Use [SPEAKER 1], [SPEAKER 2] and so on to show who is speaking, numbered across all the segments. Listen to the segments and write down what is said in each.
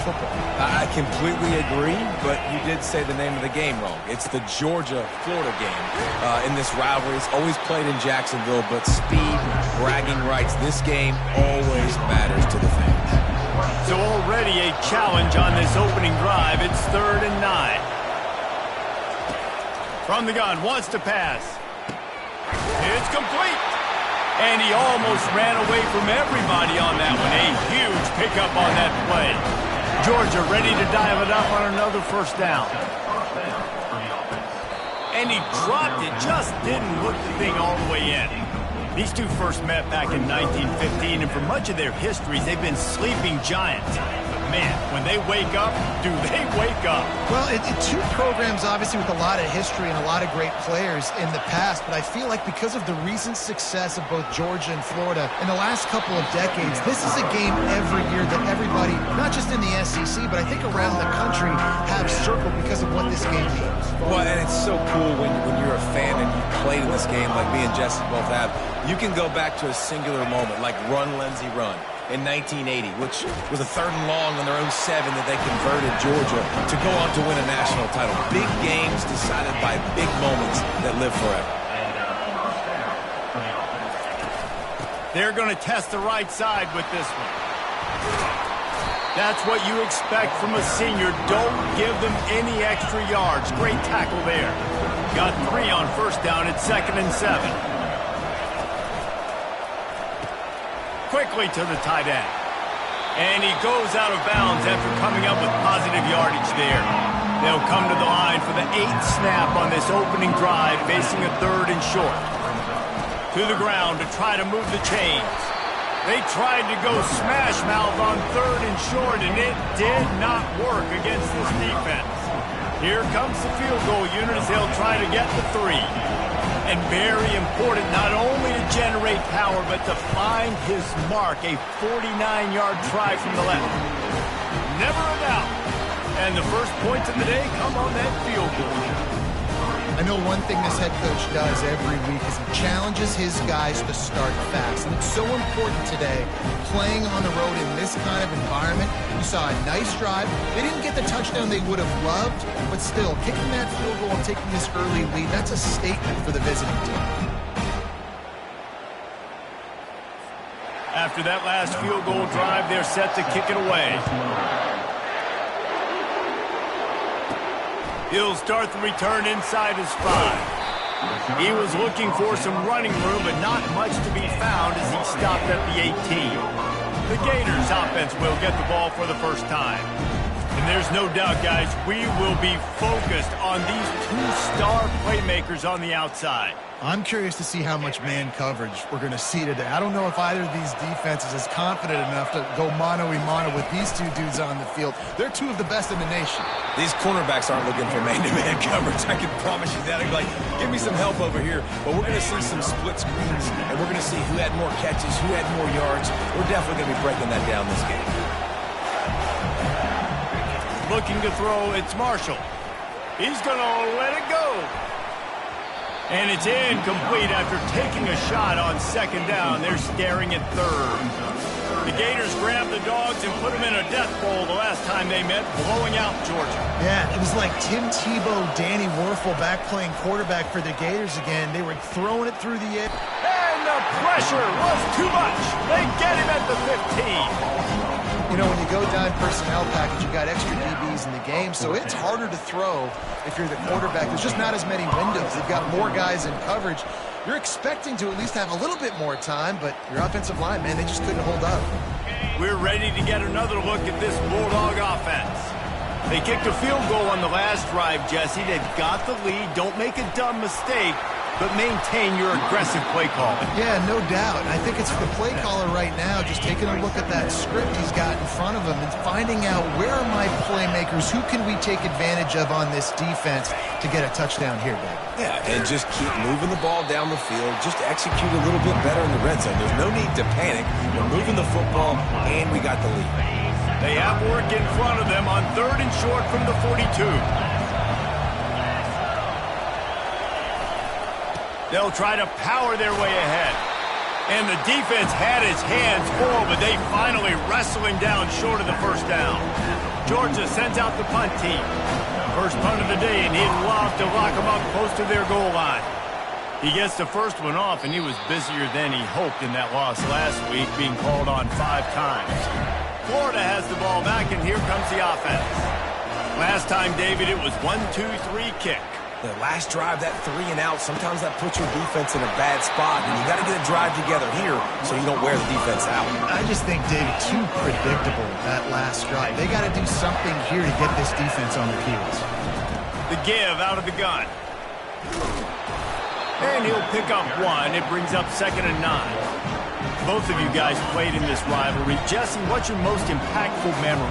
[SPEAKER 1] football.
[SPEAKER 2] I completely agree, but you did say the name of the game wrong. It's the Georgia-Florida game. In this rivalry, it's always played in Jacksonville, but speed, bragging rights, this game always matters to the fans.
[SPEAKER 3] So already a challenge on this opening drive. It's 3rd and 9. From the gun, wants to pass. It's complete. And he almost ran away from everybody on that one. A huge pickup on that play. Georgia ready to dive it up on another first down. And he dropped it, just didn't look the thing all the way in. These two first met back in 1915, and for much of their histories, they've been sleeping giants. Man, when they wake up, do they wake up?
[SPEAKER 1] Well, two programs, obviously, with a lot of history and a lot of great players in the past, but I feel like because of the recent success of both Georgia and Florida in the last couple of decades, this is a game every year that everybody, not just in the SEC, but I think around the country, have circled because of what this game means.
[SPEAKER 2] Well, and it's so cool when you're a fan and you played in this game like me and Jesse both have. You can go back to a singular moment, like Run, Lindsey, Run in 1980, which was a 3rd and long on their own 7 that they converted Georgia to go on to win a national title. Big games decided by big moments that live forever.
[SPEAKER 3] They're going to test the right side with this one. That's what you expect from a senior. Don't give them any extra yards. Great tackle there. Got 3 on first down at 2nd and 7. Quickly to the tight end. And he goes out of bounds after coming up with positive yardage there. They'll come to the line for the 8th snap on this opening drive, facing a 3rd and short. To the ground to try to move the chains. They tried to go smash mouth on 3rd and short, and it did not work against this defense. Here comes the field goal unit as they'll try to get the 3. And very important, not only to generate power, but to find his mark. A 49-yard try from the left. Never a doubt. And the first points of the day come on that field goal.
[SPEAKER 1] I know one thing this head coach does every week is he challenges his guys to start fast. And it's so important today, playing on the road in this kind of environment. You saw a nice drive. They didn't get the touchdown they would have loved, but still, kicking that field goal and taking this early lead, that's a statement for the visiting team.
[SPEAKER 3] After that last field goal drive, they're set to kick it away. He'll start the return inside his 5. He was looking for some running room, but not much to be found as he stopped at the 18. The Gators offense will get the ball for the first time. And there's no doubt, guys, we will be focused on these 2 star playmakers on the outside.
[SPEAKER 1] I'm curious to see how much man coverage we're going to see today. I don't know if either of these defenses is confident enough to go mano-a-mano with these 2 dudes on the field. They're 2 of the best in the nation.
[SPEAKER 2] These cornerbacks aren't looking for man-to-man coverage. I can promise you that. I'd be like, give me some help over here. But we're going to see some split screens, and we're going to see who had more catches, who had more yards. We're definitely going to be breaking that down this game.
[SPEAKER 3] Looking to throw, it's Marshall. He's going to let it go. And it's incomplete after taking a shot on 2nd down. They're staring at 3rd. The Gators grabbed the Dogs and put them in a death bowl the last time they met, blowing out Georgia.
[SPEAKER 1] Yeah, it was like Tim Tebow, Danny Werfel back playing quarterback for the Gators again. They were throwing it through the air.
[SPEAKER 3] And the pressure was too much. They get him at the 15.
[SPEAKER 1] You know, when you go down personnel package, you got extra DBs in the game, so it's harder to throw if you're the quarterback. There's just not as many windows. They've got more guys in coverage. You're expecting to at least have a little bit more time, but your offensive line, man, they just couldn't hold up.
[SPEAKER 3] We're ready to get another look at this Bulldog offense. They kicked a field goal on the last drive, Jesse. They've got the lead. Don't make a dumb mistake, but maintain your aggressive play calling.
[SPEAKER 1] Yeah, no doubt. I think it's the play caller right now just taking a look at that script he's got in front of him and finding out where are my playmakers, who can we take advantage of on this defense to get a touchdown here, Dave.
[SPEAKER 2] Yeah, and just keep moving the ball down the field. Just execute a little bit better in the red zone. There's no need to panic. We're moving the football, and we got the lead.
[SPEAKER 3] They have work in front of them on 3rd and short from the 42. They'll try to power their way ahead. And the defense had his hands full, but they finally wrestle him down short of the first down. Georgia sends out the punt team. First punt of the day, and he'd love to lock them up close to their goal line. He gets the first one off, and he was busier than he hoped in that loss last week, being called on 5 times. Florida has the ball back, and here comes the offense. Last time, David, it was 1-2-3 kick.
[SPEAKER 2] The last drive, that 3 and out, sometimes that puts your defense in a bad spot, and you got to get a drive together here so you don't wear the defense out.
[SPEAKER 1] I just think, David, too predictable, that last drive. They got to do something here to get this defense on their heels.
[SPEAKER 3] The give out of the gun. And he'll pick up 1. It brings up 2nd and 9. Both of you guys played in this rivalry. Jesse, what's your most impactful memory?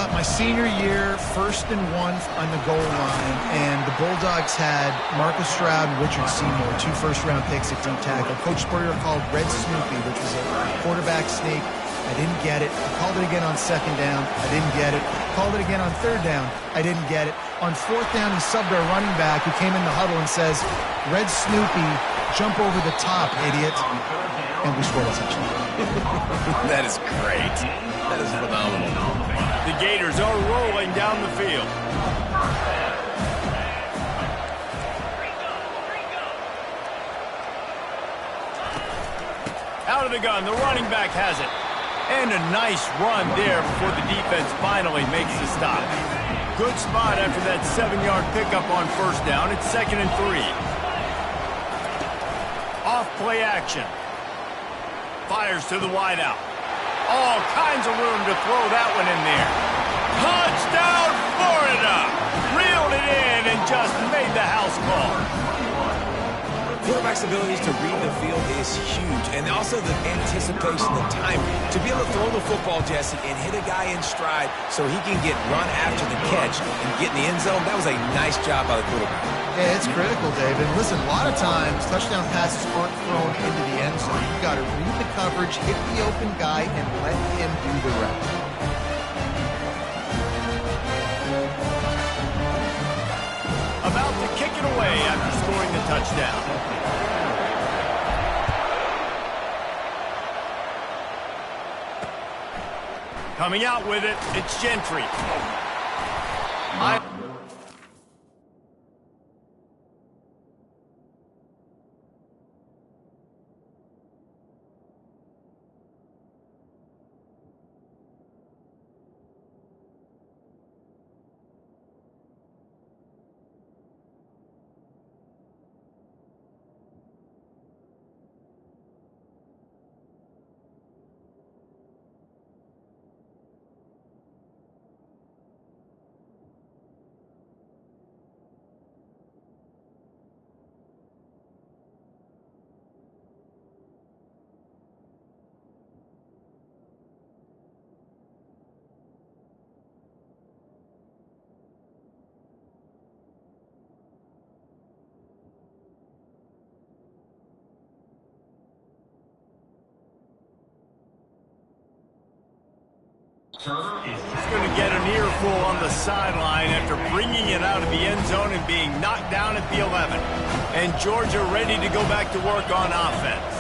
[SPEAKER 1] My senior year, 1st and 1 on the goal line, and the Bulldogs had Marcus Stroud and Richard Seymour, 2 first-round picks at deep tackle. Coach Spurrier called Red Snoopy, which was a quarterback sneak. I didn't get it. I called it again on 2nd down. I didn't get it. Called it again on 3rd down. I didn't get it. On 4th down, he subbed our running back who came in the huddle and says, Red Snoopy, jump over the top, idiot. And we scored a touchdown.
[SPEAKER 2] That is great. That is phenomenal.
[SPEAKER 3] The Gators are rolling down the field. Out of the gun, the running back has it. And a nice run there before the defense finally makes the stop. Good spot after that 7-yard pickup on 1st down. It's 2nd and 3. Off play action. Fires to the wideout. All kinds of room to throw that one in there. Touchdown, Florida! Reeled it in and just made the house call.
[SPEAKER 2] Quarterback's abilities to read the field is huge, and also the anticipation, the timing. To be able to throw the football, Jesse, and hit a guy in stride so he can get run after the catch and get in the end zone, that was a nice job by the quarterback.
[SPEAKER 1] Yeah, it's critical, David. Listen, a lot of times, touchdown passes aren't thrown into the end zone. You've got to read the coverage, hit the open guy, and let him do the rest.
[SPEAKER 3] About to kick it away after scoring the touchdown. Coming out with it, it's Gentry. He's going to get an earful on the sideline after bringing it out of the end zone and being knocked down at the 11. And Georgia ready to go back to work on offense.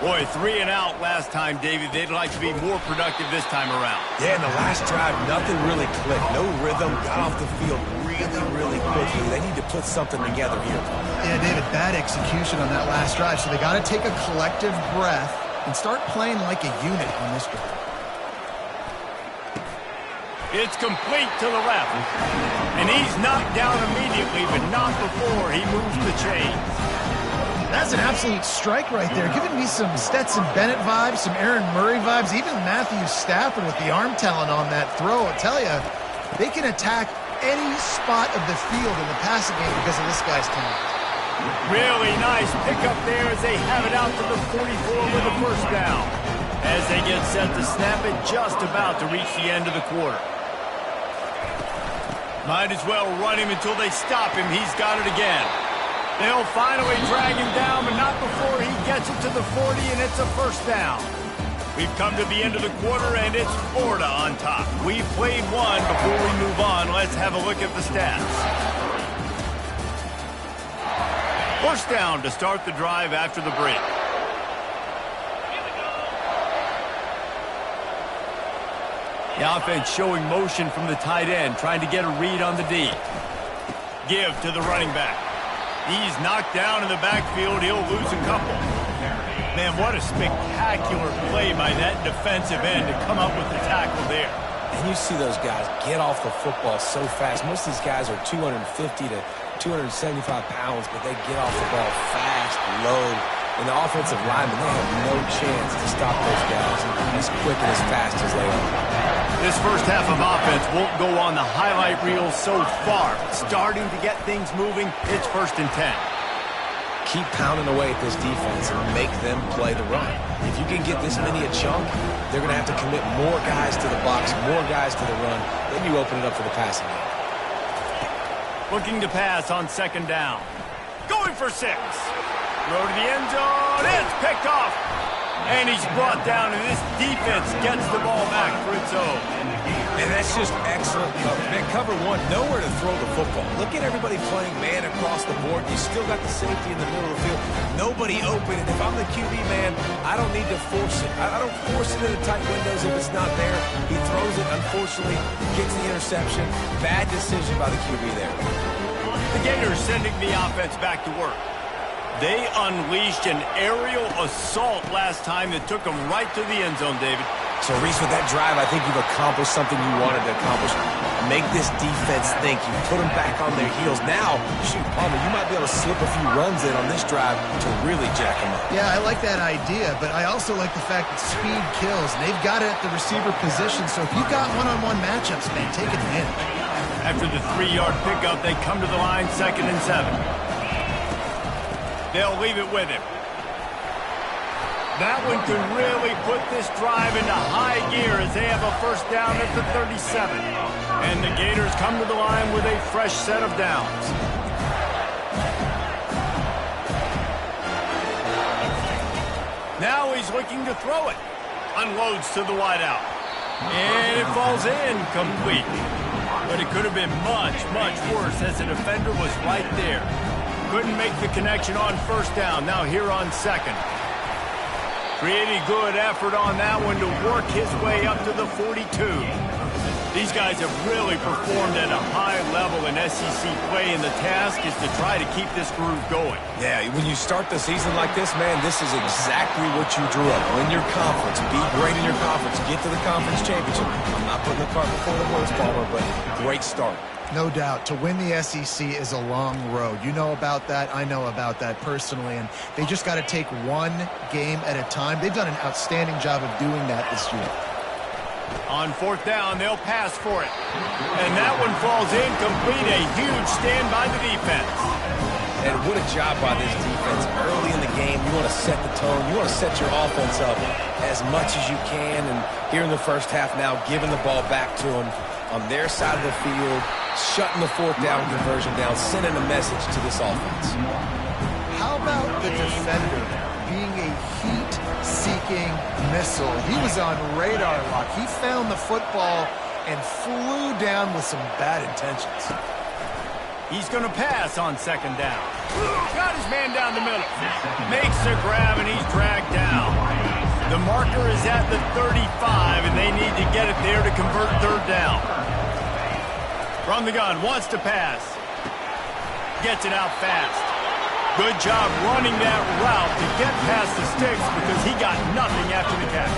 [SPEAKER 3] Boy, 3 and out last time, David. They'd like to be more productive this time around.
[SPEAKER 2] Yeah, in the last drive, nothing really clicked. No rhythm, got off the field really quickly. They need to put something together here.
[SPEAKER 1] Yeah, David, bad execution on that last drive. So they got to take a collective breath and start playing like a unit on this drive.
[SPEAKER 3] It's complete to the left. And he's knocked down immediately, but not before he moves the chains.
[SPEAKER 1] That's an absolute strike right there. Giving me some Stetson Bennett vibes, some Aaron Murray vibes, even Matthew Stafford with the arm talent on that throw. I tell you, they can attack any spot of the field in the passing game because of this guy's talent.
[SPEAKER 3] Really nice pickup there as they have it out to the 44 with the first down. As they get set to snap it, just about to reach the end of the quarter. Might as well run him until they stop him. He's got it again. They'll finally drag him down, but not before he gets it to the 40, and it's a first down. We've come to the end of the quarter, and it's Florida on top. We've played one. Before we move on, let's have a look at the stats. First down to start the drive after the break. The offense showing motion from the tight end, trying to get a read on the D. Give to the running back. He's knocked down in the backfield. He'll lose a couple. Man, what a spectacular play by that defensive end to come up with the tackle there.
[SPEAKER 2] And you see those guys get off the football so fast. Most of these guys are 250 to 275 pounds, but they get off the ball fast, low. And the offensive linemen, they have no chance to stop those guys as quick and as fast as they are.
[SPEAKER 3] This first half of offense won't go on the highlight reel so far. Starting to get things moving, it's 1st and 10.
[SPEAKER 2] Keep pounding away at this defense and make them play the run. If you can get this many a chunk, they're going to have to commit more guys to the box, more guys to the run. Then you open it up for the passing game.
[SPEAKER 3] Looking to pass on 2nd down. Going for 6. Throw to the end zone. It's picked off. And he's brought down, and this defense gets the ball back for its own.
[SPEAKER 2] And that's just excellent cover. Man, cover 1, nowhere to throw the football. Look at everybody playing man across the board. You still got the safety in the middle of the field. Nobody open. And if I'm the QB, man, I don't need to force it. I don't force it into tight windows if it's not there. He throws it, unfortunately, gets the interception. Bad decision by the QB there.
[SPEAKER 3] The Gators sending the offense back to work. They unleashed an aerial assault last time that took them right to the end zone, David.
[SPEAKER 2] So, Reese, with that drive, I think you've accomplished something you wanted to accomplish. Make this defense think. You put them back on their heels. Now, shoot, Palmer, you might be able to slip a few runs in on this drive to really jack them up.
[SPEAKER 1] Yeah, I like that idea, but I also like the fact that speed kills. And they've got it at the receiver position, so if you've got one-on-one matchups, man, take advantage.
[SPEAKER 3] After the 3-yard pickup, they come to the line, 2nd and 7. They'll leave it with him. That one could really put this drive into high gear as they have a 1st down at the 37. And the Gators come to the line with a fresh set of downs. Now he's looking to throw it. Unloads to the wideout. And it falls in complete. But it could have been much, much worse as the defender was right there. Couldn't make the connection on 1st down. Now here on 2nd. Pretty good effort on that one to work his way up to the 42. These guys have really performed at a high level in SEC play, and the task is to try to keep this groove going.
[SPEAKER 2] Yeah, when you start the season like this, man, this is exactly what you drew up. Win your conference, be great in your conference, get to the conference championship. I'm not putting the cart before the horse, Palmer, but great start.
[SPEAKER 1] No doubt. To win the SEC is a long road. You know about that. I know about that personally. And they just got to take one game at a time. They've done an outstanding job of doing that this year.
[SPEAKER 3] On 4th down, they'll pass for it. And that one falls incomplete. A huge stand by the defense.
[SPEAKER 2] And what a job by this defense. Early in the game, you want to set the tone. You want to set your offense up as much as you can. And here in the first half now, giving the ball back to them on their side of the field, shutting the 4th down conversion down, sending a message to this offense.
[SPEAKER 1] How about the defender being a heat-seeking missile? He was on radar lock. He found the football and flew down with some bad intentions.
[SPEAKER 3] He's going to pass on 2nd down. Got his man down the middle. Makes a grab, and he's dragged down. The marker is at the 35, and they need to get it there to convert 3rd down. From the gun, wants to pass. Gets it out fast. Good job running that route to get past the sticks because he got nothing after the catch.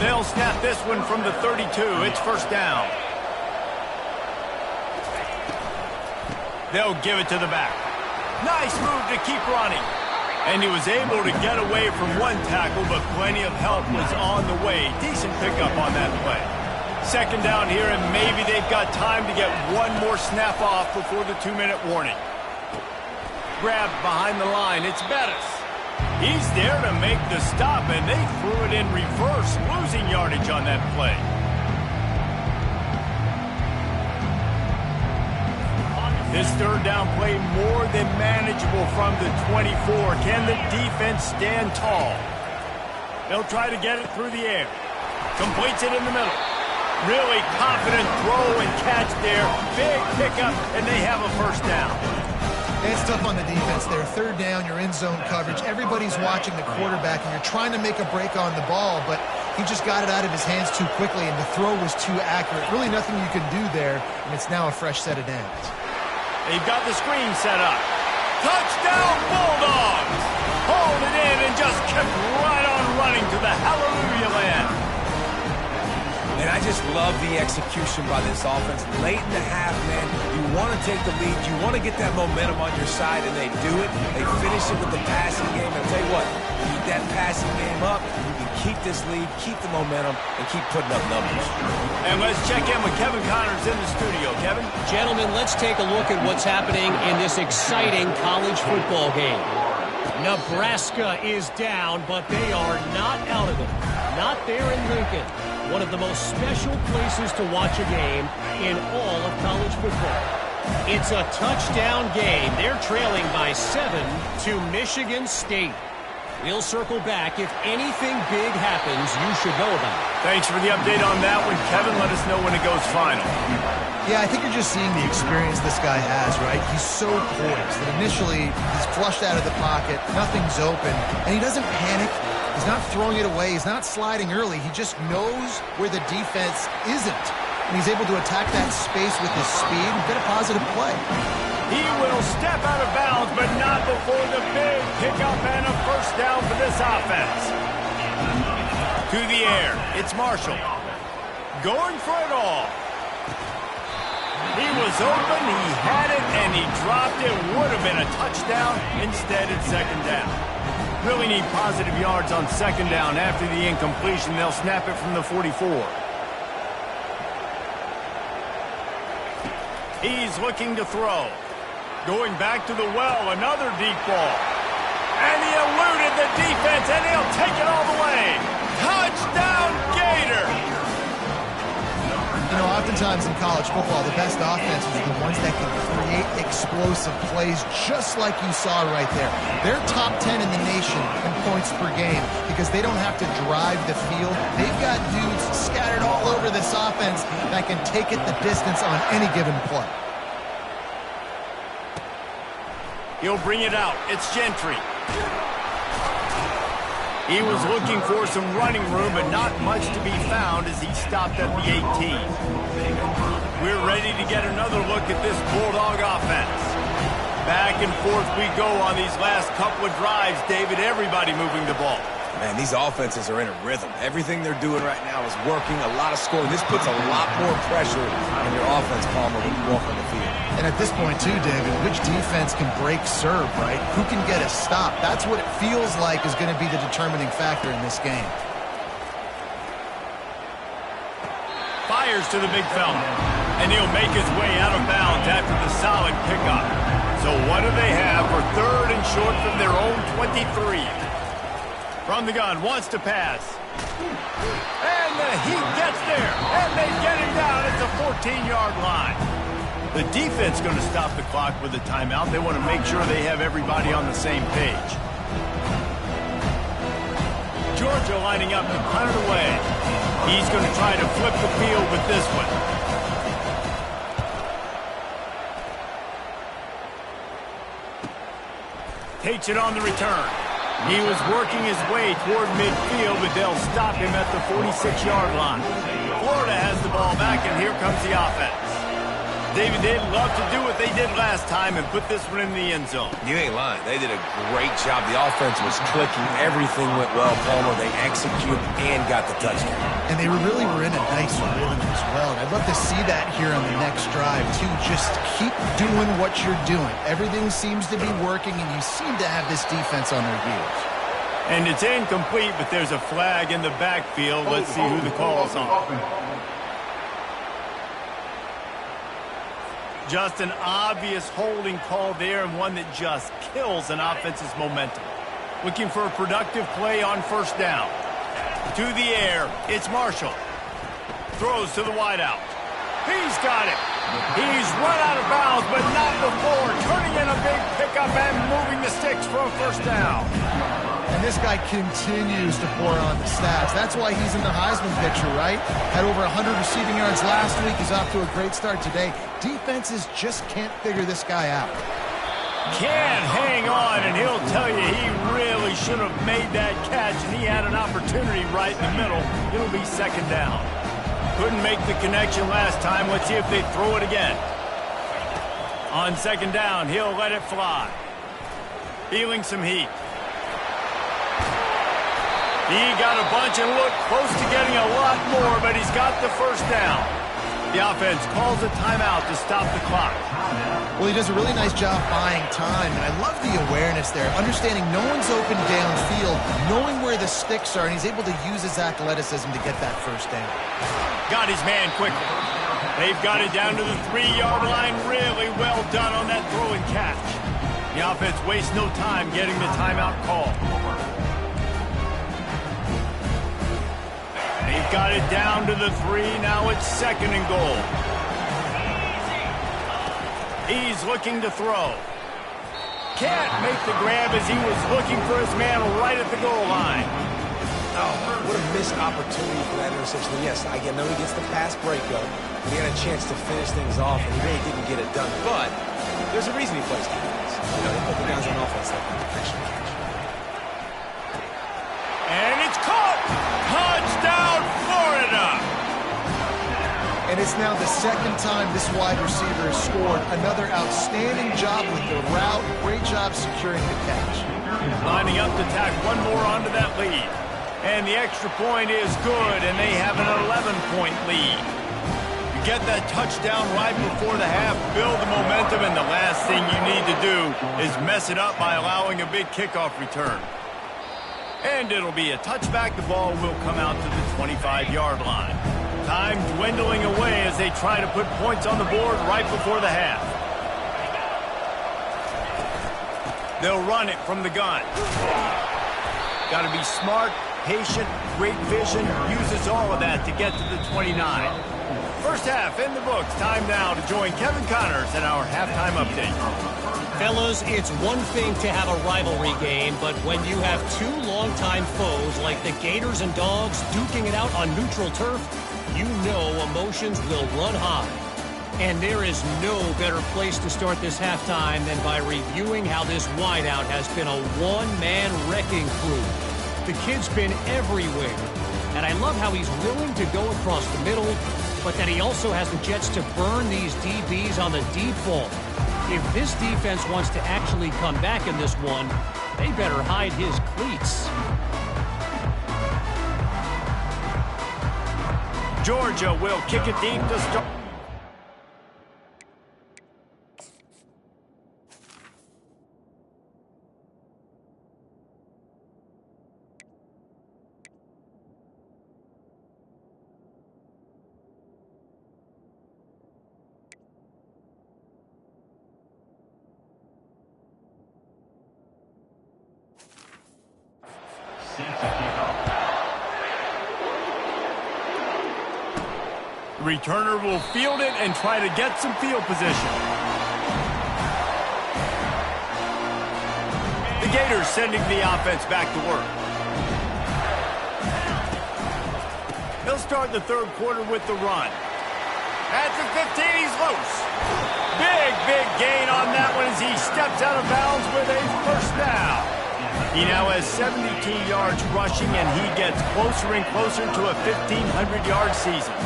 [SPEAKER 3] They'll snap this one from the 32. It's 1st down. They'll give it to the back. Nice move to keep running. And he was able to get away from one tackle, but plenty of help was on the way. Decent pickup on that play. 2nd down here, and maybe they've got time to get one more snap off before the 2-minute warning. Grabbed behind the line. It's Bettis. He's there to make the stop, and they threw it in reverse, losing yardage on that play. This 3rd down play more than manageable from the 24. Can the defense stand tall? They'll try to get it through the air. Completes it in the middle. Really confident throw and catch there. Big pickup, and they have a 1st down.
[SPEAKER 1] It's tough on the defense there. 3rd down, you're in zone coverage. Everybody's watching the quarterback, and you're trying to make a break on the ball, but He just got it out of his hands too quickly, and the throw was too accurate. Really nothing you can do there, and it's now a fresh set of downs.
[SPEAKER 3] They've got the screen set up. Touchdown, Bulldogs! Hauled it in and just kept right on running to the hallelujah land.
[SPEAKER 2] And I just love the execution by this offense. Late in the half, man, you want to take the lead. You want to get that momentum on your side, and they do it. They finish it with the passing game. And I'll tell you what, keep that passing game up. You can keep this lead, keep the momentum, and keep putting up numbers.
[SPEAKER 3] And let's check in with Kevin Connors in the studio. Kevin?
[SPEAKER 4] Gentlemen, let's take a look at what's happening in this exciting college football game. Nebraska is down, but they are not out of it. Not there in Lincoln. One of the most special places to watch a game in all of college football. It's a touchdown game. They're trailing by 7 to Michigan State. We'll circle back. If anything big happens, you should know about it.
[SPEAKER 3] Thanks for the update on that one, Kevin. Let us know when it goes final.
[SPEAKER 1] Yeah, I think you're just seeing the experience this guy has, right? He's so poised that initially he's flushed out of the pocket, nothing's open, and he doesn't panic. He's not throwing it away. He's not sliding early. He just knows where the defense isn't, and he's able to attack that space with his speed and get a positive play.
[SPEAKER 3] He will step out of bounds, but not before the big pickup and a first down for this offense. To the air, it's Marshall. Going for it all. He was open, he had it, and he dropped it. Would have been a touchdown. Instead, it's second down. Really need positive yards on second down. After the incompletion, they'll snap it from the 44. He's looking to throw. Going back to the well, another deep ball. And he eluded the defense, and he'll take it all the way. Touchdown, Gator!
[SPEAKER 1] You know, oftentimes in college football, the best offenses are the ones that can create explosive plays just like you saw right there. They're top 10 in the nation in points per game because they don't have to drive the field. They've got dudes scattered all over this offense that can take it the distance on any given play.
[SPEAKER 3] He'll bring it out. It's Gentry. He was looking for some running room, but not much to be found as he stopped at the 18. We're ready to get another look at this Bulldog offense. Back and forth we go on these last couple of drives, David. Everybody moving the ball.
[SPEAKER 2] Man, these offenses are in a rhythm. Everything they're doing right now is working, a lot of scoring. This puts a lot more pressure on your offense, Palmer, when you walk on the field.
[SPEAKER 1] And at this point, too, David, which defense can break serve, right? Who can get a stop? That's what it feels like is going to be the determining factor in this game.
[SPEAKER 3] Fires to the big fella. And he'll make his way out of bounds after the solid pickup. So what do they have for third and short from their own 23? From the gun, wants to pass. And he gets there. And they get him down at the 14-yard line. The defense going to stop the clock with a timeout. They want to make sure they have everybody on the same page. Georgia lining up to punt it away. He's going to try to flip the field with this one. Takes it on the return. He was working his way toward midfield, but they'll stop him at the 46-yard line. Florida has the ball back, and here comes the offense. David, they'd love to do what they did last time and put this one in the end zone.
[SPEAKER 2] You ain't lying. They did a great job. The offense was clicking. Everything went well, Palmer. They executed and got the touchdown.
[SPEAKER 1] And they really were in a nice rhythm as well. And I'd love to see that here on the next drive, too. Just keep doing what you're doing. Everything seems to be working, and you seem to have this defense on their heels.
[SPEAKER 3] And it's incomplete, but there's a flag in the backfield. Let's see who the call is on. Just an obvious holding call there, and one that just kills an offense's momentum. Looking for a productive play on first down. To the air, it's Marshall. Throws to the wideout. He's got it. He's run out of bounds, but not before. Turning in a big pickup and moving the sticks for a first down.
[SPEAKER 1] And this guy continues to pour on the stats. That's why he's in the Heisman picture, right? Had over 100 receiving yards last week. He's off to a great start today. Defenses just can't figure this guy out.
[SPEAKER 3] Can't hang on, and he'll tell you he really should have made that catch, and he had an opportunity right in the middle. It'll be second down. Couldn't make the connection last time. Let's see if they throw it again. On second down, he'll let it fly. Feeling some heat. He got a bunch and looked close to getting a lot more, but he's got the first down. The offense calls a timeout to stop the clock.
[SPEAKER 1] Well, he does a really nice job buying time, and I love the awareness there, understanding no one's open downfield, knowing where the sticks are, and he's able to use his athleticism to get that first down.
[SPEAKER 3] Got his man quickly. They've got it down to the 3-yard line. Really well done on that throw and catch. The offense wastes no time getting the timeout call. They've got it down to the 3. Now it's second and goal. He's looking to throw. Can't make the grab as he was looking for his man right at the goal line.
[SPEAKER 2] Oh, what a missed opportunity for that interception. Yes, I know he gets the pass breakup. He had a chance to finish things off, and he really didn't get it done. But there's a reason he plays defense. You know, they put the guys on offense that can protection.
[SPEAKER 3] And it's caught! Touchdown, Florida!
[SPEAKER 1] And it's now the second time this wide receiver has scored. Another outstanding job with the route. Great job securing the catch.
[SPEAKER 3] Lining up to tack one more onto that lead. And the extra point is good, and they have an 11-point lead. You get that touchdown right before the half, build the momentum, and the last thing you need to do is mess it up by allowing a big kickoff return. And it'll be a touchback. The ball will come out to the 25-yard line. Time dwindling away as they try to put points on the board right before the half. They'll run it from the gun. Got to be smart, patient, great vision, uses all of that to get to the 29. First half in the books. Time now to join Kevin Connors in our halftime update.
[SPEAKER 4] Fellas, it's one thing to have a rivalry game, but when you have two longtime foes like the Gators and Dogs duking it out on neutral turf, you know emotions will run high. And there is no better place to start this halftime than by reviewing how this wideout has been a one-man wrecking crew. The kid's been everywhere, and I love how he's willing to go across the middle, but that he also has the jets to burn these DBs on the deep ball. If this defense wants to actually come back in this one, they better hide his cleats.
[SPEAKER 3] Georgia will kick it deep to start. Returner will field it and try to get some field position. The Gators sending the offense back to work. They'll start the third quarter with the run. At the 15, he's loose. Big gain on that one as he steps out of bounds with a first down. He now has 72 yards rushing, and he gets closer and closer to a 1,500-yard season.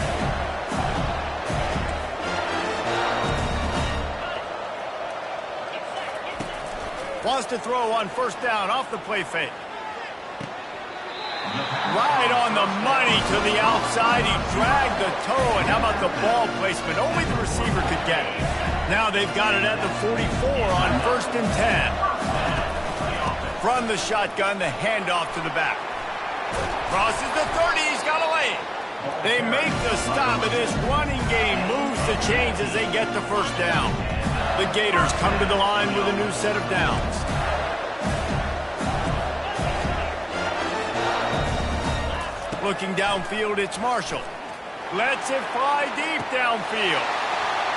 [SPEAKER 3] Wants to throw on first down off the play fake. Right on the money to the outside. He dragged the toe, and how about the ball placement? Only the receiver could get it. Now they've got it at the 44 on 1st and 10. From the shotgun, the handoff to the back. Crosses the 30. He's got a lane. They make the stop, and this running game moves the chains as they get the first down. The Gators come to the line with a new set of downs. Looking downfield, it's Marshall. Lets it fly deep downfield.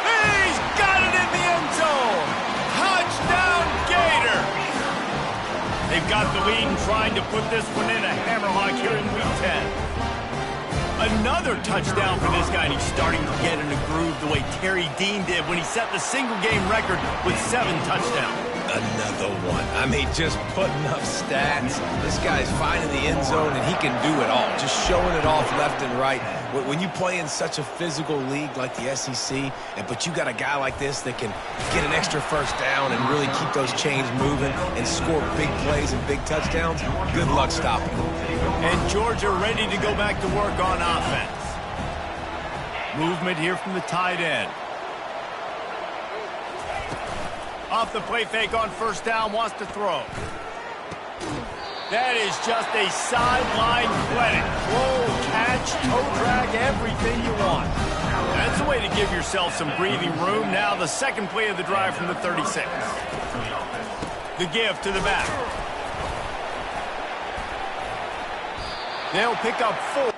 [SPEAKER 3] He's got it in the end zone. Touchdown, Gator. They've got the lead and trying to put this one in a hammerlock here in Week 10. Another touchdown for this guy, and he's starting to get in a groove the way Terry Dean did when he set the single-game record with 7 touchdowns.
[SPEAKER 2] Another one. I mean, just putting up stats. This guy's finding the end zone, and he can do it all. Just showing it off left and right. When you play in such a physical league like the SEC, but you got a guy like this that can get an extra first down and really keep those chains moving and score big plays and big touchdowns, good luck stopping him.
[SPEAKER 3] And Georgia ready to go back to work on offense. Movement here from the tight end. Off the play fake on first down, wants to throw. That is just a sideline clinic. Roll, catch, toe drag, everything you want. That's a way to give yourself some breathing room. Now the second play of the drive from the 36. The give to the back. They'll pick up 4.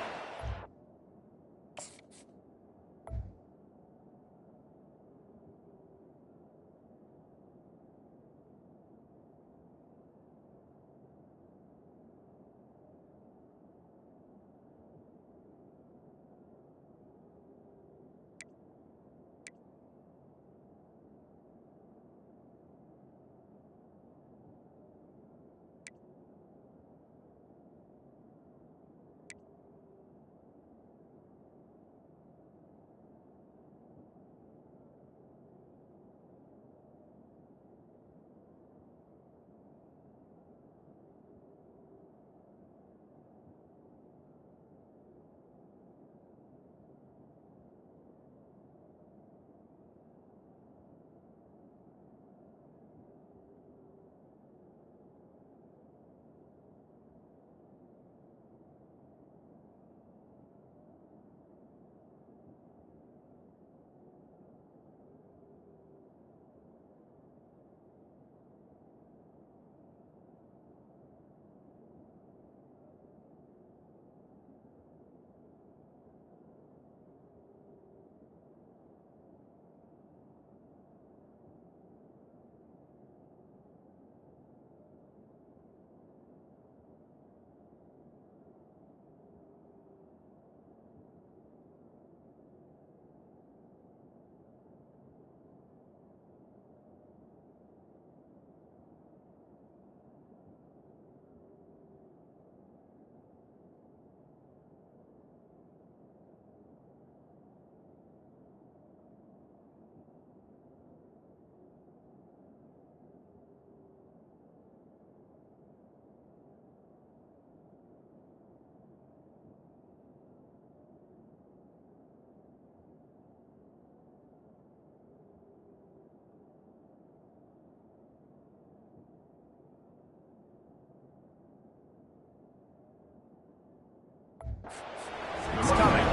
[SPEAKER 3] It's coming.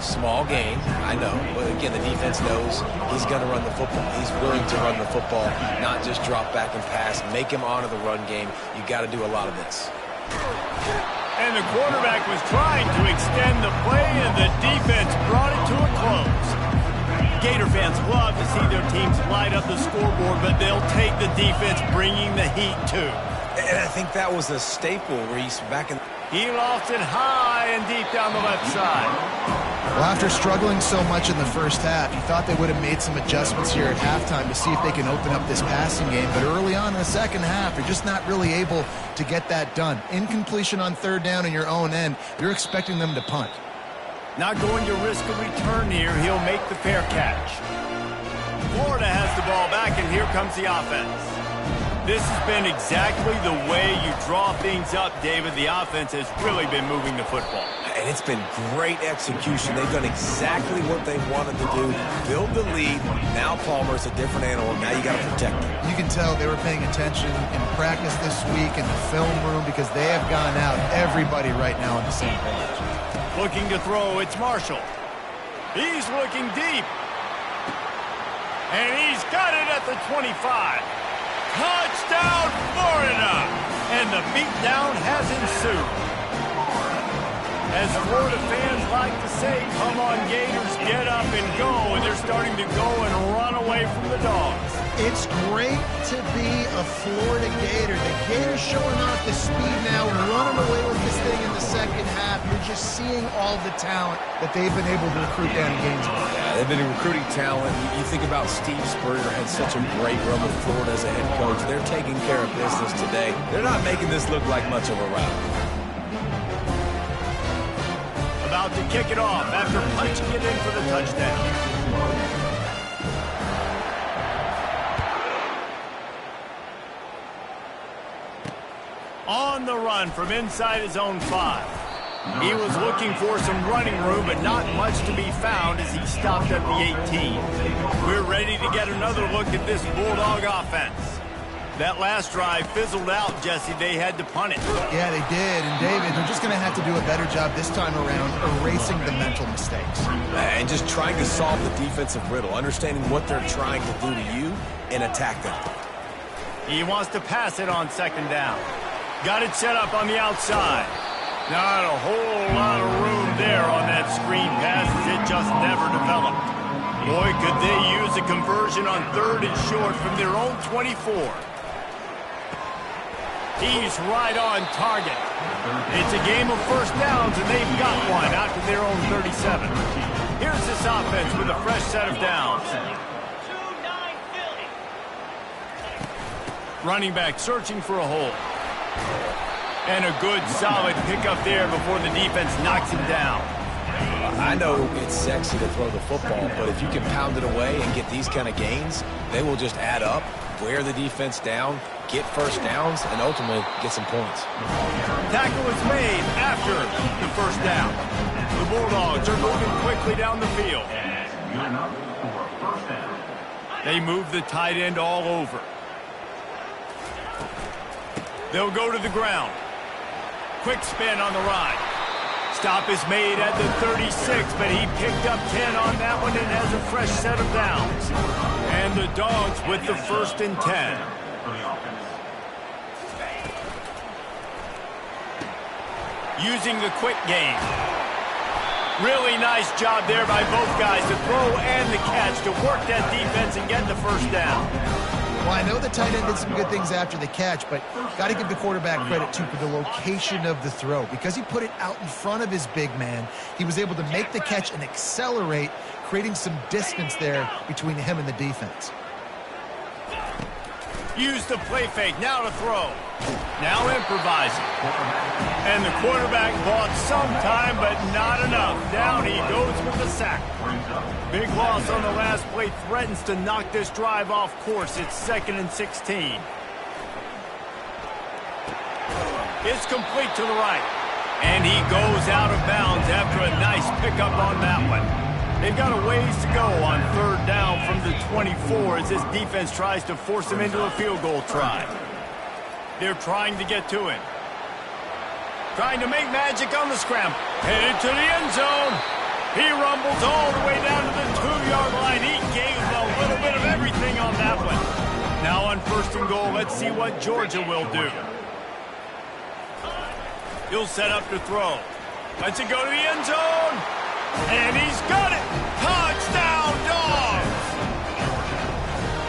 [SPEAKER 2] Small gain, I know. But again, the defense knows he's going to run the football. He's willing to run the football, not just drop back and pass. Make him honor the run game. You got to do a lot of this.
[SPEAKER 3] And the quarterback was trying to extend the play, and the defense brought it to a close. Gator fans love to see their teams light up the scoreboard, but they'll take the defense bringing the heat too.
[SPEAKER 2] And I think that was a staple, Reese, back in...
[SPEAKER 3] He lost it high and deep down the left side.
[SPEAKER 1] Well, after struggling so much in the first half, you thought they would have made some adjustments here at halftime to see if they can open up this passing game. But early on in the second half, you're just not really able to get that done. Incompletion on third down in your own end, you're expecting them to punt.
[SPEAKER 3] Not going to risk a return here. He'll make the fair catch. Florida has the ball back, and here comes the offense. This has been exactly the way you draw things up, David. The offense has really been moving the football.
[SPEAKER 2] And it's been great execution. They've done exactly what they wanted to do. Build the lead. Now Palmer's a different animal. Now you got to protect him.
[SPEAKER 1] You can tell they were paying attention in practice this week in the film room because they have gone out, everybody right now on the same page.
[SPEAKER 3] Looking to throw, it's Marshall. He's looking deep. And he's got it at the 25. Touchdown, Florida! And the beatdown has ensued. As Florida fans like to say, come on, Gators, get up and go. And they're starting to go and run away from the Dogs.
[SPEAKER 1] It's great to be a Florida Gator. The Gators showing off the speed now, running away with this thing in the second half. You're just seeing all the talent that they've been able to recruit down in Gainesville.
[SPEAKER 2] Yeah, they've been recruiting talent. You think about Steve Spurrier had such a great run with Florida as a head coach. They're taking care of business today. They're not making this look like much of a rout.
[SPEAKER 3] About to kick it off after punching it in for the touchdown. On the run from inside his own 5. He was looking for some running room, but not much to be found as he stopped at the 18. We're ready to get another look at this Bulldog offense. That last drive fizzled out, Jesse. They had to punt it.
[SPEAKER 1] Yeah, they did. And, David, they're just going to have to do a better job this time around erasing the mental mistakes.
[SPEAKER 2] And just trying to solve the defensive riddle, understanding what they're trying to do to you and attack them.
[SPEAKER 3] He wants to pass it on second down. Got it set up on the outside. Not a whole lot of room there on that screen pass as it just never developed. Boy, could they use a conversion on 3rd and short from their own 24. He's right on target. It's a game of first downs, and they've got one out to their own 37. Here's this offense with a fresh set of downs. Running back searching for a hole. And a good, solid pickup there before the defense knocks him down.
[SPEAKER 2] I know it's sexy to throw the football, but if you can pound it away and get these kind of gains, they will just add up, wear the defense down, get first downs, and ultimately get some points.
[SPEAKER 3] Tackle is made after the first down. The Bulldogs are moving quickly down the field. They move the tight end all over. They'll go to the ground. Quick spin on the ride. Stop is made at the 36, but he picked up 10 on that one and has a fresh set of downs. And the Dogs with the 1st and 10. Using the quick game. Really nice job there by both guys to throw and the catch to work that defense and get the first down.
[SPEAKER 1] Well, I know the tight end did some good things after the catch, but got to give the quarterback credit, too, for the location of the throw. Because he put it out in front of his big man, he was able to make the catch and accelerate, creating some distance there between him and the defense.
[SPEAKER 3] Use the play fake, now to throw. Now improvising. And the quarterback bought some time, but not enough. Down he goes with the sack. Big loss on the last play threatens to knock this drive off course. It's 2nd and 16. It's complete to the right. And he goes out of bounds after a nice pickup on that one. They've got a ways to go on 3rd down from the 24 as this defense tries to force him into a field goal try. They're trying to get to him. Trying to make magic on the scramble. Headed to the end zone. He rumbles all the way down to the 2-yard line. He gave a little bit of everything on that one. Now on 1st and goal, let's see what Georgia will do. He'll set up to throw. Lets it go to the end zone. And he's got it! Touchdown, Dogs!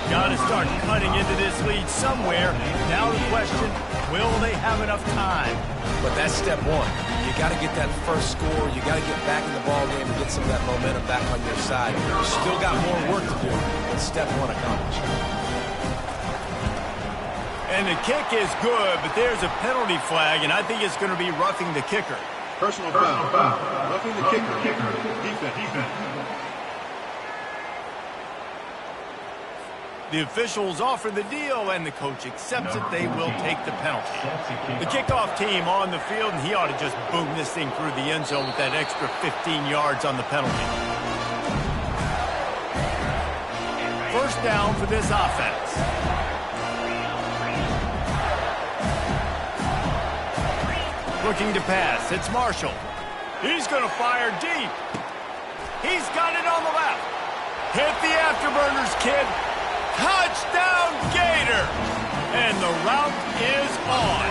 [SPEAKER 3] Got to start cutting into this lead somewhere. Now the question, will they have enough time?
[SPEAKER 2] But that's step one. You got to get that first score. You got to get back in the ball game and get some of that momentum back on your side. You still got more work to do, but step one accomplished.
[SPEAKER 3] And the kick is good, but there's a penalty flag, and I think it's going to be roughing the kicker.
[SPEAKER 5] Personal foul. Roughing the kicker. Defense.
[SPEAKER 3] The officials offer the deal, and the coach accepts it. They will take the penalty. The kickoff team on the field, and he ought to just boom this thing through the end zone with that extra 15 yards on the penalty. 1st down for this offense. Looking to pass. It's Marshall. He's going to fire deep. He's got it on the left. Hit the afterburners, kid. Touchdown, Gator. And the route is on.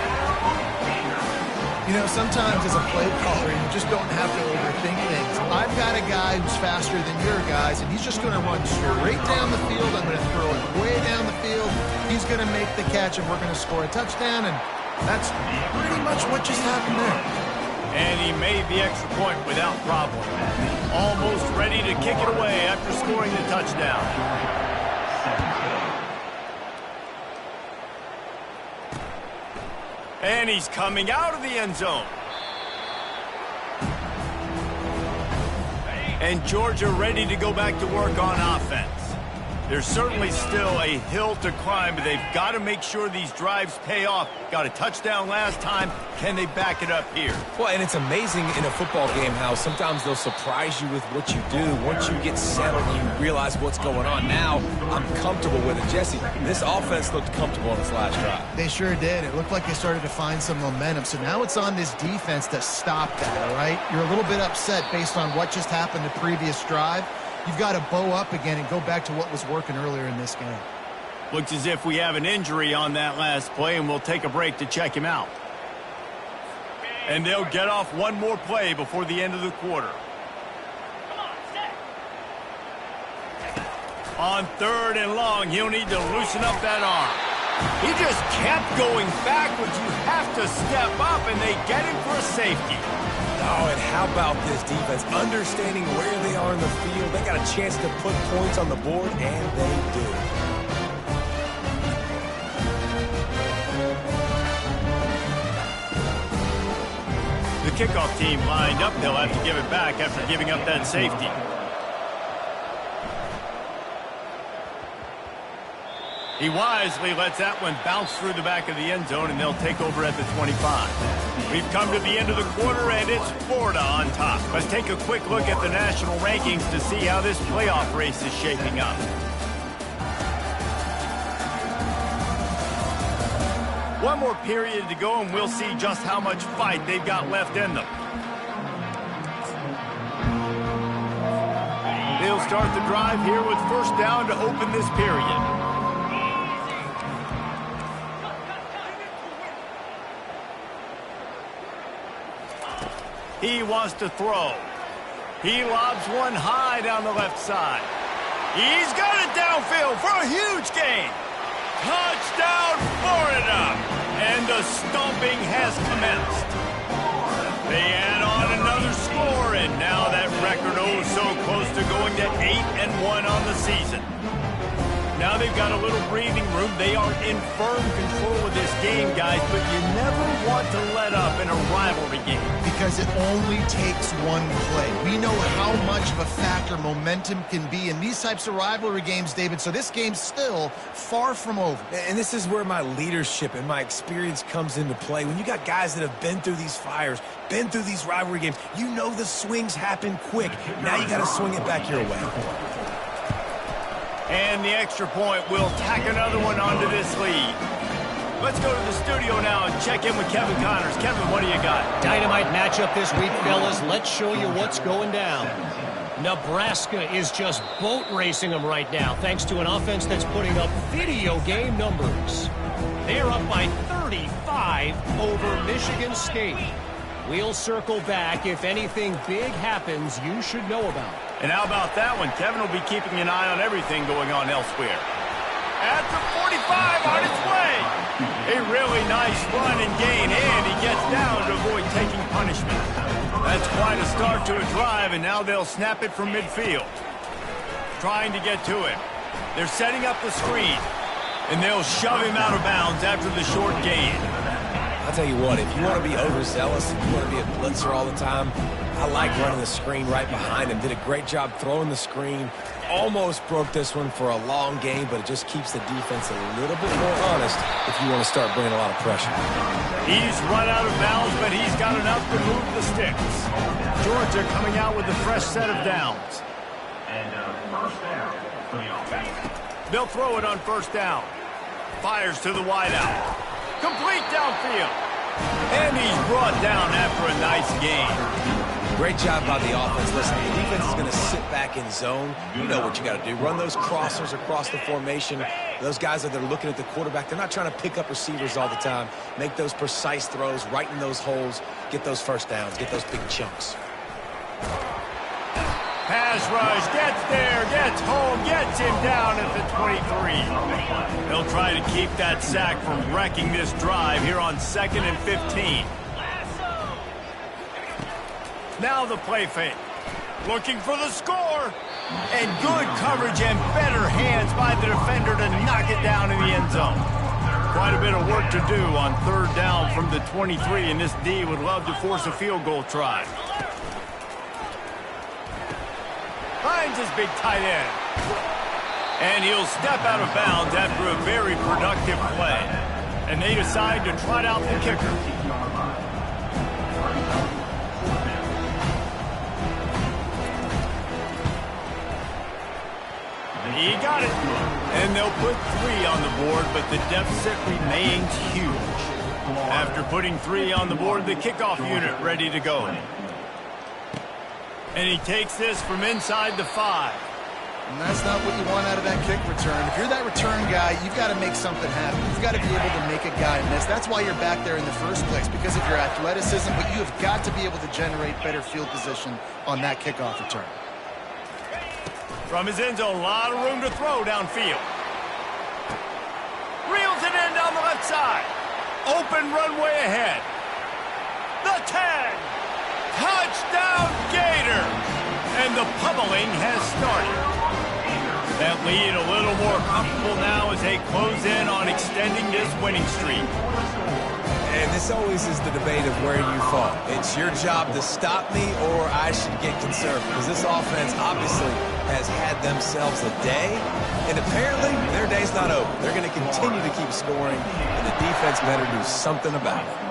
[SPEAKER 1] You know, sometimes as a play caller, you just don't have to overthink things. I've got a guy who's faster than your guys, and he's just going to run straight down the field. I'm going to throw it way down the field. He's going to make the catch, and we're going to score a touchdown, and that's pretty much what just happened there.
[SPEAKER 3] And he made the extra point without problem. Almost ready to kick it away after scoring the touchdown. And he's coming out of the end zone. And Georgia ready to go back to work on offense. There's certainly still a hill to climb, but they've got to make sure these drives pay off. Got a touchdown last time. Can they back it up here?
[SPEAKER 2] Well, and it's amazing in a football game how sometimes they'll surprise you with what you do. Once you get settled, you realize what's going on. Now, I'm comfortable with it. Jesse, this offense looked comfortable on its last drive.
[SPEAKER 1] They sure did. It looked like they started to find some momentum. So now it's on this defense to stop that, all right? You're a little bit upset based on what just happened the previous drive. You've got to bow up again and go back to what was working earlier in this game.
[SPEAKER 3] Looks as if we have an injury on that last play, and we'll take a break to check him out. And they'll get off one more play before the end of the quarter. On 3rd and long, he'll need to loosen up that arm. He just kept going backwards. You have to step up, and they get him for a safety.
[SPEAKER 2] Oh, and how about this defense? Understanding where they are in the field. They got a chance to put points on the board, and they do.
[SPEAKER 3] The kickoff team lined up. They'll have to give it back after giving up that safety. He wisely lets that one bounce through the back of the end zone, and they'll take over at the 25. We've come to the end of the quarter, and it's Florida on top. Let's take a quick look at the national rankings to see how this playoff race is shaping up. One more period to go, and we'll see just how much fight they've got left in them. They'll start the drive here with first down to open this period. He wants to throw. He lobs one high down the left side. He's got it downfield for a huge gain. Touchdown, Florida! And the stomping has commenced. They add on another score, and now that record oh so close to going to 8-1 on the season. Now they've got a little breathing room. They are in firm control of this game, guys, but you never want to let up in a rivalry game.
[SPEAKER 1] Because it only takes one play. We know how much of a factor momentum can be in these types of rivalry games, David, so this game's still far from over.
[SPEAKER 2] And this is where my leadership and my experience comes into play. When you got guys that have been through these fires, been through these rivalry games, you know the swings happen quick. Now you got to swing it back your way.
[SPEAKER 3] And the extra point will tack another one onto this lead. Let's go to the studio now and check in with Kevin Connors. Kevin, what do you got?
[SPEAKER 4] Dynamite matchup this week, fellas. Let's show you what's going down. Nebraska is just boat racing them right now, thanks to an offense that's putting up video game numbers. They're up by 35 over Michigan State. We'll circle back. If anything big happens, you should know about it.
[SPEAKER 3] And how about that one? Kevin will be keeping an eye on everything going on elsewhere. At the 45 on its way. A really nice run and gain, and he gets down to avoid taking punishment. That's quite a start to a drive, and now they'll snap it from midfield. Trying to get to him. They're setting up the screen, and they'll shove him out of bounds after the short gain.
[SPEAKER 2] I'll tell you what, if you want to be overzealous, if you want to be a blitzer all the time, I like running the screen right behind him. Did a great job throwing the screen. Almost broke this one for a long game, but it just keeps the defense a little bit more honest if you want to start bringing a lot of pressure.
[SPEAKER 3] He's run out of bounds, but he's got enough to move the sticks. Georgia coming out with a fresh set of downs.
[SPEAKER 5] And first down for the offense.
[SPEAKER 3] They'll throw it on first down. Fires to the wideout. Complete downfield. And he's brought down after a nice gain.
[SPEAKER 2] Great job by the offense. Listen, the defense is going to sit back in zone. You know what you got to do. Run those crossers across the formation. Those guys that are looking at the quarterback, they're not trying to pick up receivers all the time. Make those precise throws, right in those holes, get those first downs, get those big chunks.
[SPEAKER 3] Pass rush, gets there, gets home, gets him down at the 23. They'll try to keep that sack from wrecking this drive here on 2nd and 15. Now the play fake. Looking for the score. And good coverage and better hands by the defender to knock it down in the end zone. Quite a bit of work to do on 3rd down from the 23, and this D would love to force a field goal try. Finds his big tight end. And he'll step out of bounds after a very productive play. And they decide to trot out the kicker. He got it. And they'll put 3 on the board, but the deficit remains huge. After putting 3 on the board, the kickoff unit ready to go. And he takes this from inside the 5.
[SPEAKER 1] And that's not what you want out of that kick return. If you're that return guy, you've got to make something happen. You've got to be able to make a guy miss. That's why you're back there in the first place, because of your athleticism, but you have got to be able to generate better field position on that kickoff return.
[SPEAKER 3] From his end zone, a lot of room to throw downfield. Reels it in down the left side. Open runway ahead. The 10. Touchdown Gator. And the pummeling has started. That lead a little more comfortable now as they close in on extending this winning streak.
[SPEAKER 2] And this always is the debate of where you fall. It's your job to stop me or I should get conservative. Because this offense obviously has had themselves a day. And apparently their day's not over. They're going to continue to keep scoring. And the defense better do something about it.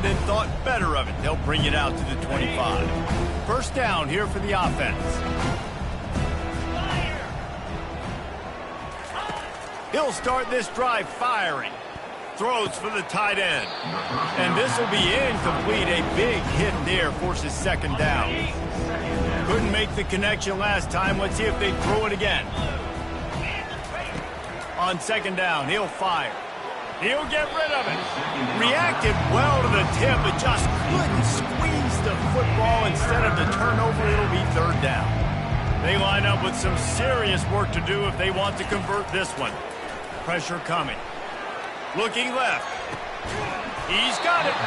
[SPEAKER 3] Then thought better of it. They'll bring it out to the 25. First down here for the offense. He'll start this drive firing. Throws for the tight end. And this will be incomplete. A big hit there forces 2nd down. Couldn't make the connection last time. Let's see if they throw it again. On 2nd down, he'll fire. He'll get rid of it. Reacted well to the tip, but just couldn't squeeze the football. Instead of the turnover, it'll be 3rd down. They line up with some serious work to do if they want to convert this one. Pressure coming. Looking left. He's got it.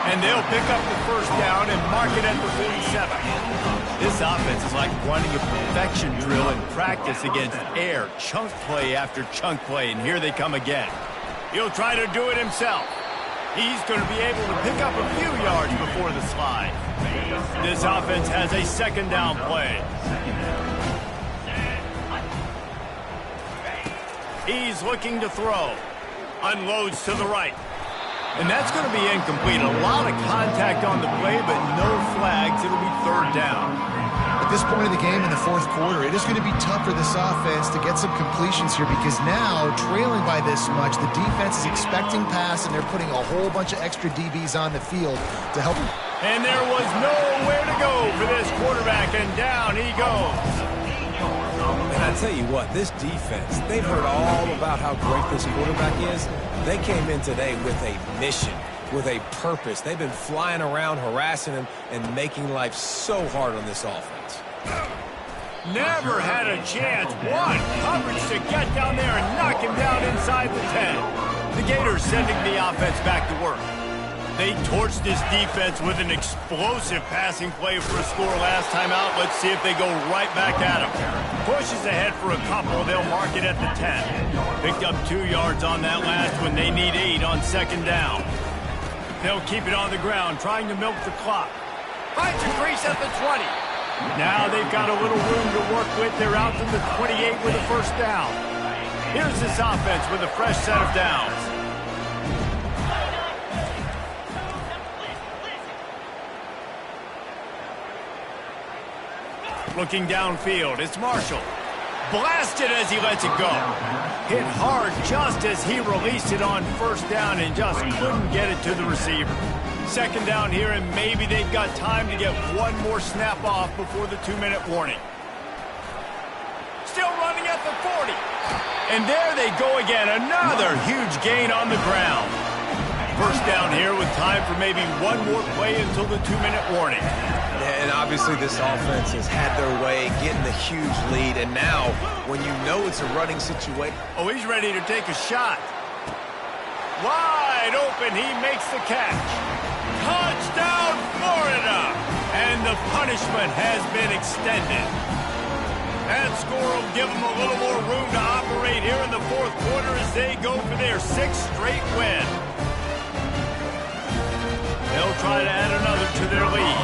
[SPEAKER 3] And they'll pick up the 1st down and mark it at the 47. This offense is like running a perfection drill in practice against air. Chunk play after chunk play, and here they come again. He'll try to do it himself. He's going to be able to pick up a few yards before the slide. This offense has a 2nd down play. He's looking to throw. Unloads to the right. And that's going to be incomplete. A lot of contact on the play, but no flags. It'll be 3rd down.
[SPEAKER 1] At this point of the game in the 4th quarter, it is going to be tough for this offense to get some completions here because now, trailing by this much, the defense is expecting pass, and they're putting a whole bunch of extra DBs on the field to help them.
[SPEAKER 3] And there was nowhere to go for this quarterback, and down he goes.
[SPEAKER 2] And I tell you what, this defense, they've heard all about how great this quarterback is. They came in today with a mission, with a purpose. They've been flying around, harassing him, and making life so hard on this offense.
[SPEAKER 3] Never had a chance. One coverage to get down there and knock him down inside the 10. The Gators sending the offense back to work. They torched this defense with an explosive passing play for a score last time out. Let's see if they go right back at him. Pushes ahead for a couple. They'll mark it at the 10. Picked up 2 yards on that last one. They need 8 on 2nd down. They'll keep it on the ground, trying to milk the clock. Finds a crease at the 20. Now they've got a little room to work with. They're out to the 28 with a first down. Here's this offense with a fresh set of downs. Looking downfield, it's Marshall. Blasted as he lets it go. Hit hard just as he released it on first down and just couldn't get it to the receiver. Second down here, and maybe they've got time to get one more snap off before the 2-minute warning. Still running at the 40. And there they go again. Another huge gain on the ground. First down here with time for maybe one more play until the 2-minute warning.
[SPEAKER 2] And obviously this offense has had their way, getting the huge lead. And now, when you know it's a running situation.
[SPEAKER 3] Oh, he's ready to take a shot. Wide open, he makes the catch. Touchdown, Florida! And the punishment has been extended. That score will give them a little more room to operate here in the fourth quarter as they go for their 6th straight win. They'll try to add another to their lead.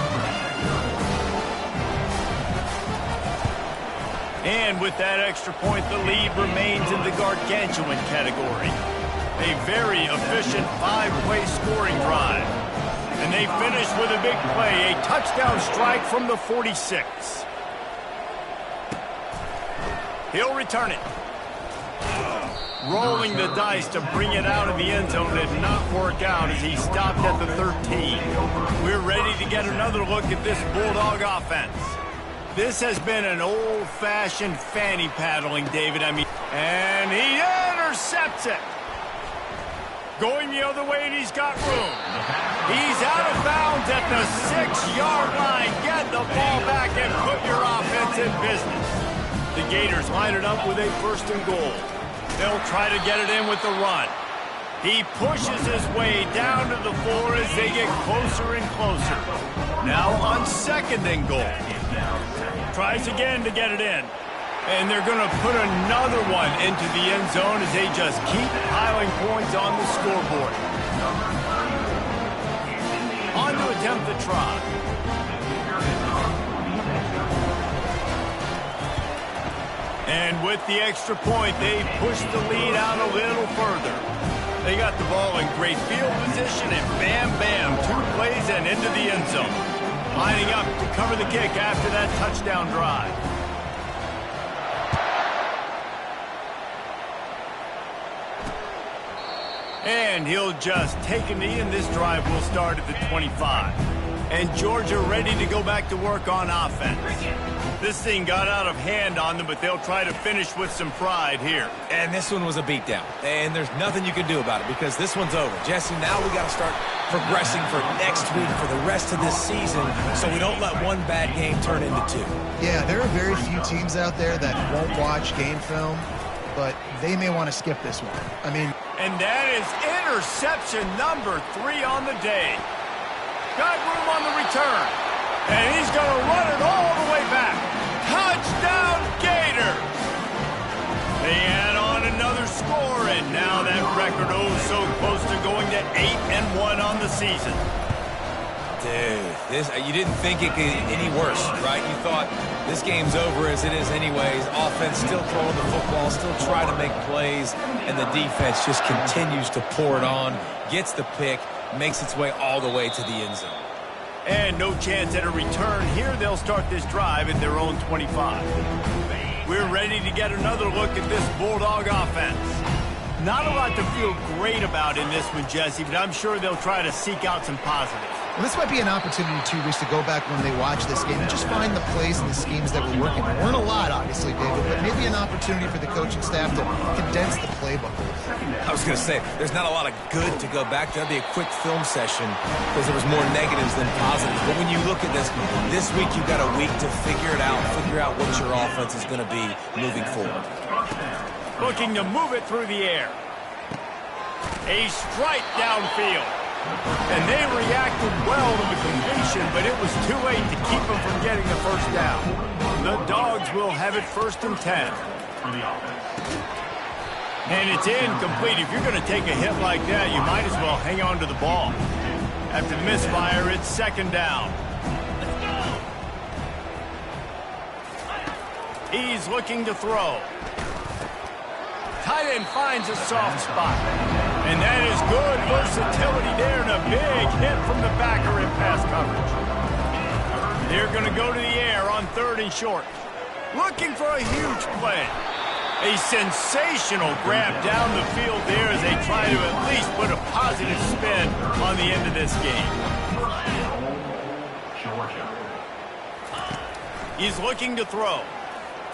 [SPEAKER 3] And with that extra point, the lead remains in the gargantuan category. A very efficient 5-play scoring drive. And they finish with a big play, a touchdown strike from the 46. He'll return it. Rolling the dice to bring it out of the end zone did not work out as he stopped at the 13. We're ready to get another look at this Bulldog offense. This has been an old-fashioned fanny paddling, David. And he intercepts it. Going the other way, and he's got room. He's out of bounds at the 6-yard line. Get the ball back and put your offense in business. The Gators line it up with a 1st and goal. They'll try to get it in with the run. He pushes his way down to the floor as they get closer and closer. Now on 2nd and goal. Tries again to get it in. And they're going to put another one into the end zone as they just keep piling points on the scoreboard. On to attempt the try. And with the extra point, they push the lead out a little further. They got the ball in great field position, and bam, bam, 2 plays and into the end zone. Lining up to cover the kick after that touchdown drive. And he'll just take a knee, and this drive will start at the 25. And Georgia ready to go back to work on offense. This thing got out of hand on them, but they'll try to finish with some pride here.
[SPEAKER 2] And this one was a beatdown. And there's nothing you can do about it because this one's over. Jesse, now we got to start progressing for next week, for the rest of this season, so we don't let one bad game turn into 2.
[SPEAKER 1] Yeah, there are very few teams out there that won't watch game film, but they may want to skip this one.
[SPEAKER 3] And that is interception number 3 on the day. Got room on the return. And he's going to run it all the way back. Touchdown, Gators! They add on another score, and now that record so close to going to 8-1 on the season.
[SPEAKER 2] Dude, you didn't think it could get any worse, right? You thought this game's over as it is anyways. Offense still throwing the football, still trying to make plays, and the defense just continues to pour it on, gets the pick, makes its way all the way to the end zone.
[SPEAKER 3] And no chance at a return here. They'll start this drive at their own 25. We're ready to get another look at this Bulldog offense. Not a lot to feel great about in this one, Jesse, but I'm sure they'll try to seek out some positives.
[SPEAKER 1] Well, this might be an opportunity, too, Reese, to go back when they watch this game and just find the plays and the schemes that were working. There weren't a lot, obviously, David, but maybe an opportunity for the coaching staff to condense the playbook a little.
[SPEAKER 2] I was going to say, there's not a lot of good to go back to. That'd be a quick film session because there was more negatives than positives. But when you look at this week you've got a week to figure it out, figure out what your offense is going to be moving forward.
[SPEAKER 3] Looking to move it through the air. A strike downfield. And they reacted well to the completion, but it was too late to keep them from getting the first down. The Dogs will have it 1st and 10. And it's incomplete. If you're going to take a hit like that, you might as well hang on to the ball. After the misfire, it's second down. He's looking to throw. Tight end finds a soft spot. And that is good versatility there, and a big hit from the backer in pass coverage. They're going to go to the air on 3rd and short. Looking for a huge play. A sensational grab down the field there as they try to at least put a positive spin on the end of this game. He's looking to throw.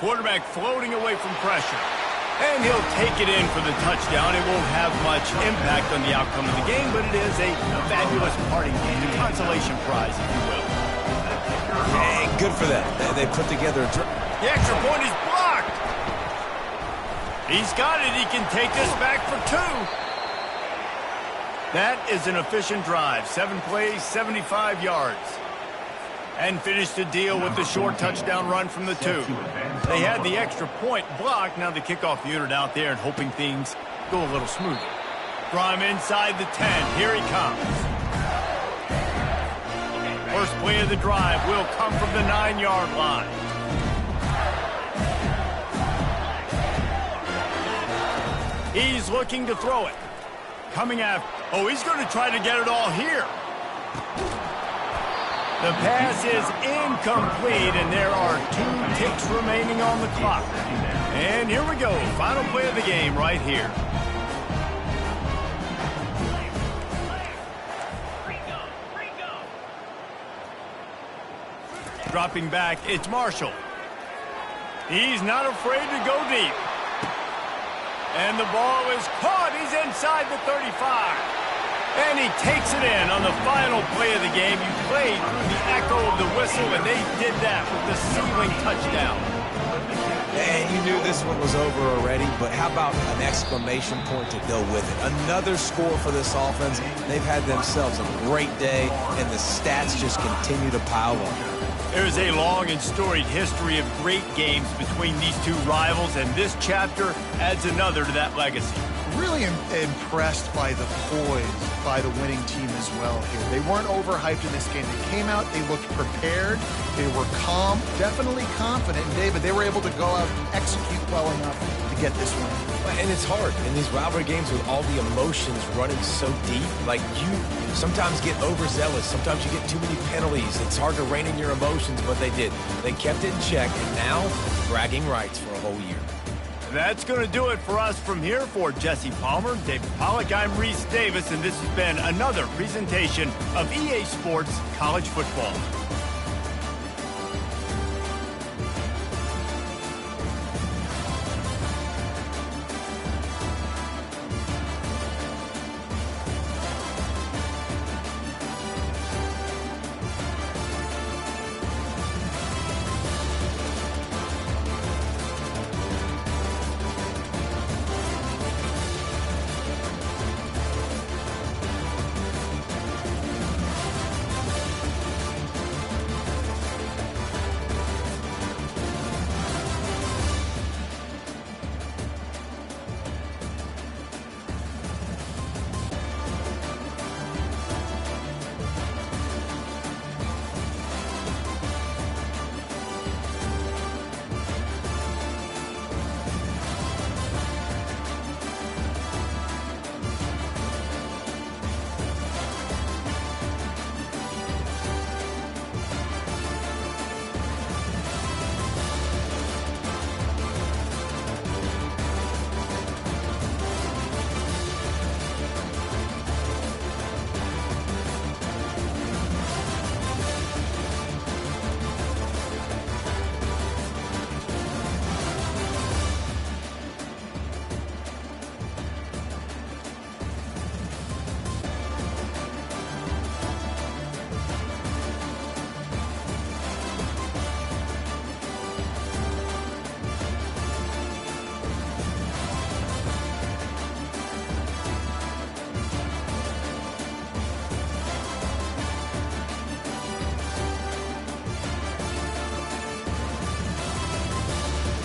[SPEAKER 3] Quarterback floating away from pressure. And he'll take it in for the touchdown. It won't have much impact on the outcome of the game, but it is a fabulous parting game, a consolation prize, if you will.
[SPEAKER 2] Hey, good for them. They put together a...
[SPEAKER 3] The extra point is blocked. He's got it. He can take this back for 2. That is an efficient drive. 7 plays, 75 yards. And finished the deal with the short touchdown run from the 2. They had the extra point blocked. Now the kickoff unit out there and hoping things go a little smoother. From inside the 10, here he comes. First play of the drive will come from the 9-yard line. He's looking to throw it. Coming after. Oh, he's going to try to get it all here. The pass is incomplete, and there are 2 ticks remaining on the clock. And here we go. Final play of the game right here. Dropping back, it's Marshall. He's not afraid to go deep. And the ball is caught. He's inside the 35. And he takes it in on the final play of the game. You played through the echo of the whistle, and they did that with the ceiling touchdown.
[SPEAKER 2] And you knew this one was over already, but how about an exclamation point to go with it? Another score for this offense. They've had themselves a great day, and the stats just continue to pile up.
[SPEAKER 3] There's a long and storied history of great games between these 2 rivals, and this chapter adds another to that legacy.
[SPEAKER 1] Really impressed by the poise by the winning team as well here. They weren't overhyped in this game. They came out, they looked prepared, they were calm, definitely confident. And David, they were able to go out and execute well enough to get this win.
[SPEAKER 2] And it's hard in these rivalry games with all the emotions running so deep. Like, you sometimes get overzealous. Sometimes you get too many penalties. It's hard to rein in your emotions, but they did. They kept it in check, and now bragging rights for a whole year.
[SPEAKER 3] That's going to do it for us from here. For Jesse Palmer, David Pollack, I'm Reese Davis, and this has been another presentation of EA Sports College Football.